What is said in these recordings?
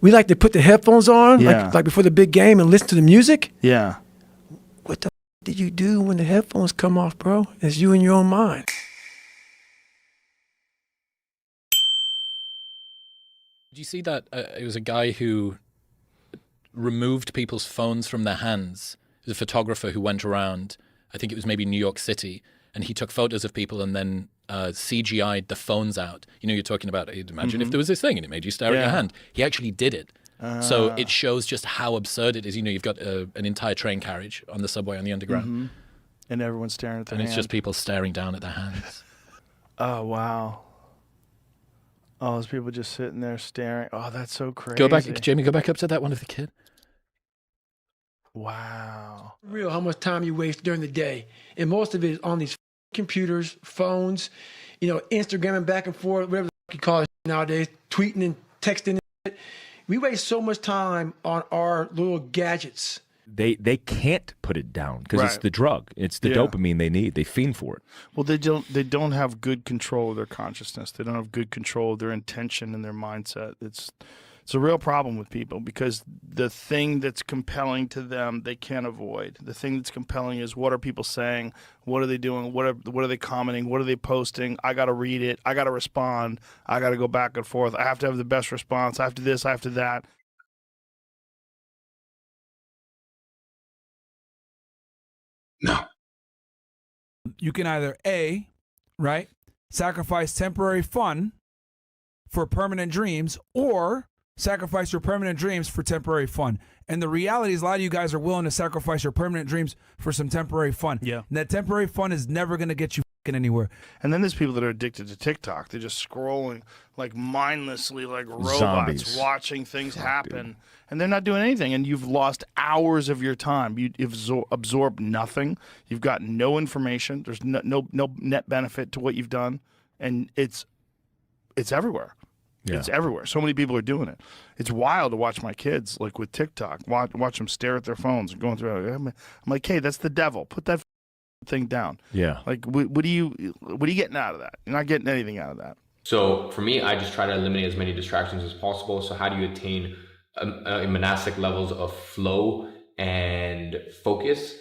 we like to put the headphones on, Yeah. like before the big game and listen to the music. Yeah. What the did you do when the headphones come off, bro? It's you in your own mind. Did you see that it was a guy who removed people's phones from their hands? It was a photographer who went around, I think it was maybe New York City, and he took photos of people and then CGI'd the phones out. You know, you're talking about, imagine if there was this thing and it made you stare at your hand. He actually did it. So it shows just how absurd it is. You know, you've got an entire train carriage on the subway, on the underground. And everyone's staring at their hand. It's just people staring down at their hands. Oh, wow. Oh, those people just sitting there staring. Oh, that's so crazy. Go back, Jamie, go back up to that one of the kid. Wow. Real how much time you waste during the day. And most of it is on these computers, phones, you know, Instagramming back and forth, whatever you call it nowadays, tweeting and texting. We waste so much time on our little gadgets. They can't put it down because it's Right. the drug. It's the dopamine they need. They fiend for it. Well, they don't have good control of their consciousness. They don't have good control of their intention and their mindset. It's a real problem with people because the thing that's compelling to them they can't avoid. The thing that's compelling is what are people saying? What are they doing? What are they commenting? What are they posting? I got to read it. I got to respond. I got to go back and forth. I have to have the best response. I have to this. I have to that. No. You can either A, right, sacrifice temporary fun for permanent dreams, or sacrifice your permanent dreams for temporary fun. And the reality is a lot of you guys are willing to sacrifice your permanent dreams for some temporary fun. Yeah. And that temporary fun is never going to get you fucking anywhere. And then there's people that are addicted to TikTok. They're just scrolling like mindlessly like robots, Zombies. watching things happen. And they're not doing anything. And you've lost hours of your time. You've absorbed nothing. You've got no information. There's no net benefit to what you've done. And it's everywhere. Yeah. It's everywhere. So many people are doing it. It's wild to watch my kids, like with TikTok, watch them stare at their phones and going through it. I'm like, hey, that's the devil. Put that thing down. Yeah. Like, what are you getting out of that? You're not getting anything out of that. So for me, I just try to eliminate as many distractions as possible. So how do you attain monastic levels of flow and focus?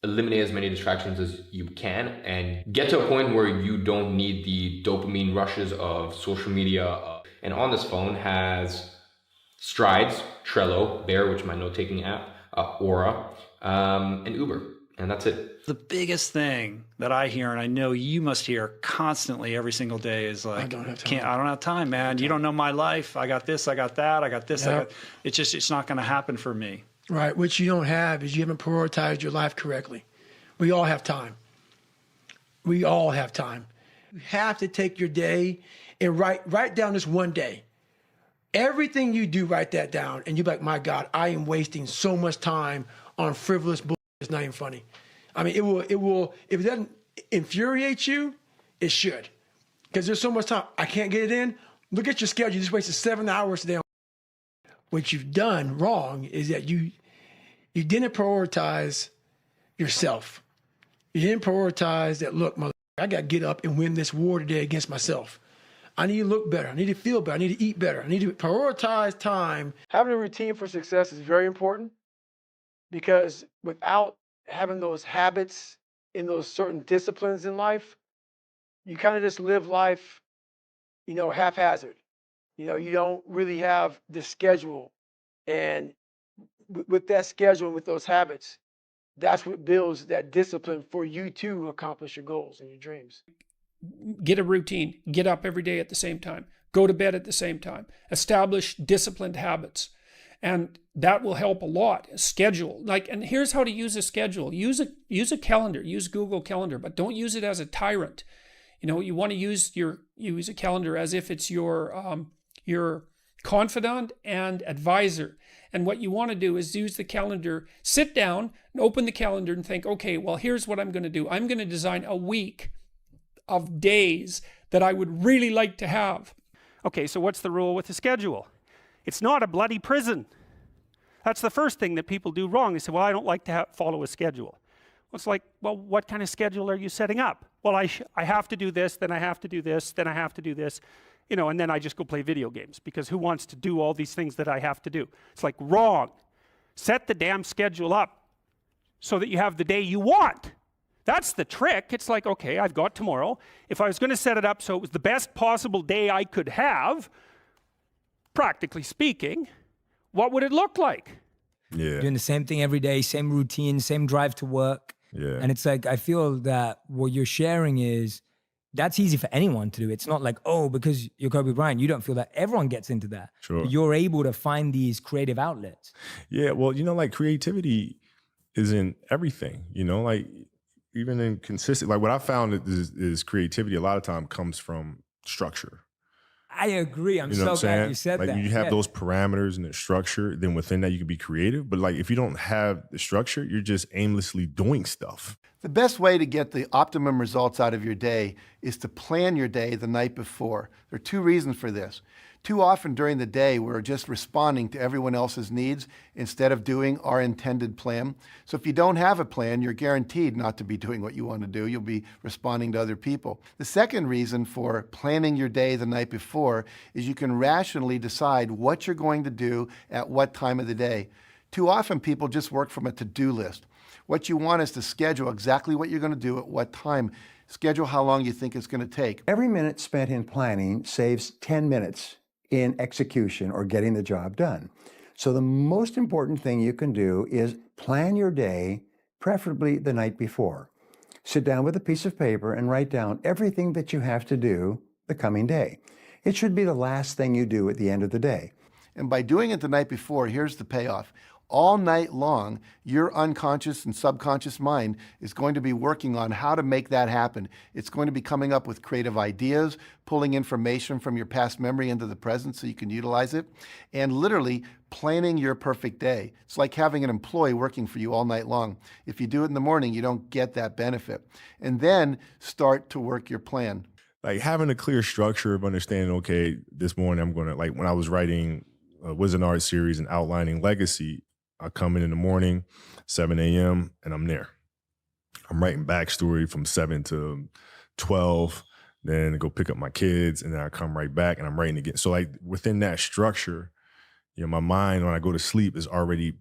Eliminate as many distractions as you can and get to a point where you don't need the dopamine rushes of social media. And on this phone has Strides, Trello, Bear, which is my note-taking app, Aura, and Uber. And that's it. The biggest thing that I hear, and I know you must hear constantly every single day, is like, I don't have time, man. You don't know my life. I got this, I got that, I got this. Yep. It's not going to happen for me. Right. What you don't have is you haven't prioritized your life correctly. We all have time. We all have time. You have to take your day and write down this one day. Everything you do, write that down. And you're like, my God, I am wasting so much time on frivolous bullshit. It's not even funny. I mean, it will, if it doesn't infuriate you, it should. Because there's so much time. I can't get it in. Look at your schedule. You just wasted 7 hours today. What you've done wrong is that you didn't prioritize yourself. You didn't prioritize that, look, I got to get up and win this war today against myself. I need to look better. I need to feel better. I need to eat better. I need to prioritize time. Having a routine for success is very important because without having those habits in those certain disciplines in life, you kind of just live life, haphazard. You don't really have the schedule. And with that schedule and with those habits, that's what builds that discipline for you to accomplish your goals and your dreams. Get a routine. Get up every day at the same time. Go to bed at the same time. Establish disciplined habits. And that will help a lot. Schedule. And here's how to use a schedule. Use a calendar. Use Google Calendar, but don't use it as a tyrant. You want to use a calendar as if it's your confidant and advisor. And what you want to do is use the calendar, sit down and open the calendar and think, okay, well, here's what I'm going to do. I'm going to design a week of days that I would really like to have. Okay, so what's the rule with the schedule? It's not a bloody prison. That's the first thing that people do wrong. They say, well, I don't like to follow a schedule. Well, it's like, well, what kind of schedule are you setting up? Well, I have to do this, then I have to do this, then I have to do this. you know, and then I just go play video games because who wants to do all these things that I have to do? It's like wrong. Set the damn schedule up so that you have the day you want. That's the trick. It's like, okay, I've got tomorrow. If I was going to set it up so it was the best possible day I could have, practically speaking, what would it look like? Yeah. Doing the same thing every day, same routine, same drive to work. Yeah. And it's like, I feel that what you're sharing is, that's easy for anyone to do. It's not like, oh, because you're Kobe Bryant, you don't feel that. Everyone gets into that. Sure. You're able to find these creative outlets. Yeah, well, you know, like creativity is in everything, you know, like even in consistent, like what I found is creativity a lot of time comes from structure. I agree. I'm You know so what I'm glad saying? you said like that. you have Yeah. those parameters and the structure, then within that you can be creative. But like if you don't have the structure, you're just aimlessly doing stuff. The best way to get the optimum results out of your day is to plan your day the night before. There are two reasons for this. Too often during the day, we're just responding to everyone else's needs instead of doing our intended plan. So if you don't have a plan, you're guaranteed not to be doing what you want to do. You'll be responding to other people. The second reason for planning your day the night before is you can rationally decide what you're going to do at what time of the day. Too often people just work from a to-do list. What you want is to schedule exactly what you're going to do at what time. Schedule how long you think it's going to take. Every minute spent in planning saves 10 minutes in execution or getting the job done. So the most important thing you can do is plan your day, preferably the night before. Sit down with a piece of paper and write down everything that you have to do the coming day. It should be the last thing you do at the end of the day. And by doing it the night before, here's the payoff. All night long, your unconscious and subconscious mind is going to be working on how to make that happen. It's going to be coming up with creative ideas, pulling information from your past memory into the present so you can utilize it, and literally planning your perfect day. It's like having an employee working for you all night long. If you do it in the morning, you don't get that benefit. And then start to work your plan. Like having a clear structure of understanding, okay, this morning I'm going to, like when I was writing a Wizard Art series and outlining Legacy, I come in the morning, 7 a.m., and I'm there. I'm writing backstory from 7 to 12, then I go pick up my kids, and then I come right back, and I'm writing again. So like within that structure, you know, my mind when I go to sleep is already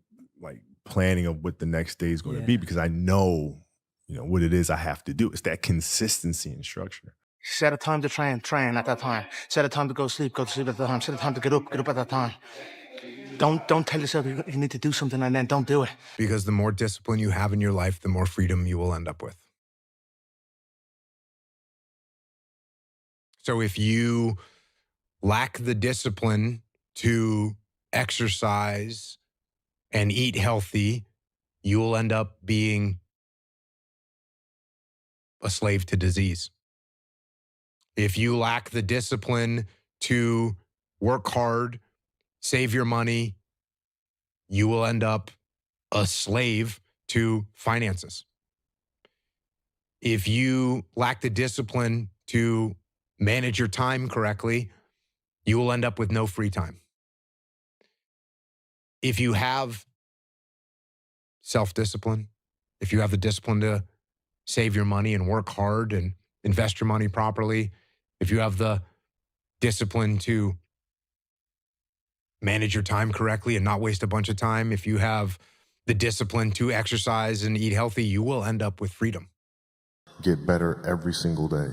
like planning of what the next day is going to be because I know, you know, what it is I have to do. It's that consistency and structure. Set a time to train at that time. Set a time to go to sleep at that time. Set a time to get up at that time. Don't tell yourself you need to do something and then don't do it. Because the more discipline you have in your life, the more freedom you will end up with. So if you lack the discipline to exercise and eat healthy, you will end up being a slave to disease. If you lack the discipline to work hard, save your money, you will end up a slave to finances. If you lack the discipline to manage your time correctly, you will end up with no free time. If you have self-discipline, if you have the discipline to save your money and work hard and invest your money properly, if you have the discipline to manage your time correctly and not waste a bunch of time, if you have the discipline to exercise and eat healthy, you will end up with freedom. Get better every single day.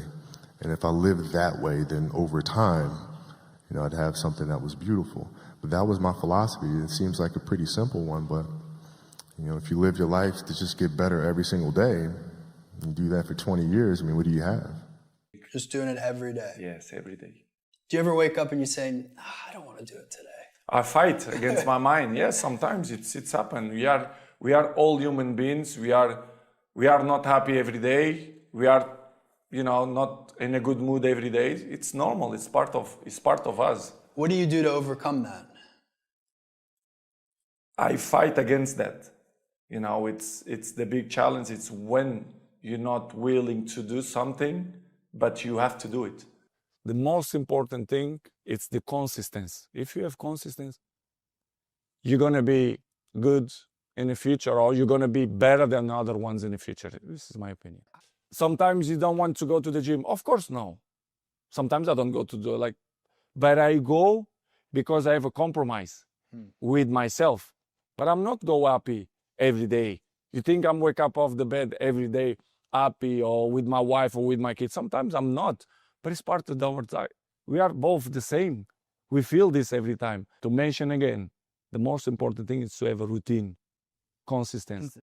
And if I lived that way, then over time, you know, I'd have something that was beautiful. But that was my philosophy. It seems like a pretty simple one, but you know, if you live your life to just get better every single day, you do that for 20 years, I mean, what do you have? Just doing it every day. Yes, every day. Do you ever wake up and you say, I don't want to do it today? I fight against my mind. Yes, sometimes it's happened. We are all human beings. We are not happy every day. We are, you know, not in a good mood every day. It's normal. It's part of us. What do you do to overcome that? I fight against that. You know, it's the big challenge. It's when you're not willing to do something, but you have to do it. The most important thing is the consistency. If you have consistency, you're going to be good in the future, or you're going to be better than other ones in the future. This is my opinion. Sometimes you don't want to go to the gym. Of course, no. Sometimes I don't go to the, like, but I go because I have a compromise with myself. But I'm not go happy every day. You think I'm wake up off the bed every day happy or with my wife or with my kids? Sometimes I'm not, but it's part of our time. We are both the same. We feel this every time. To mention again, the most important thing is to have a routine, consistency.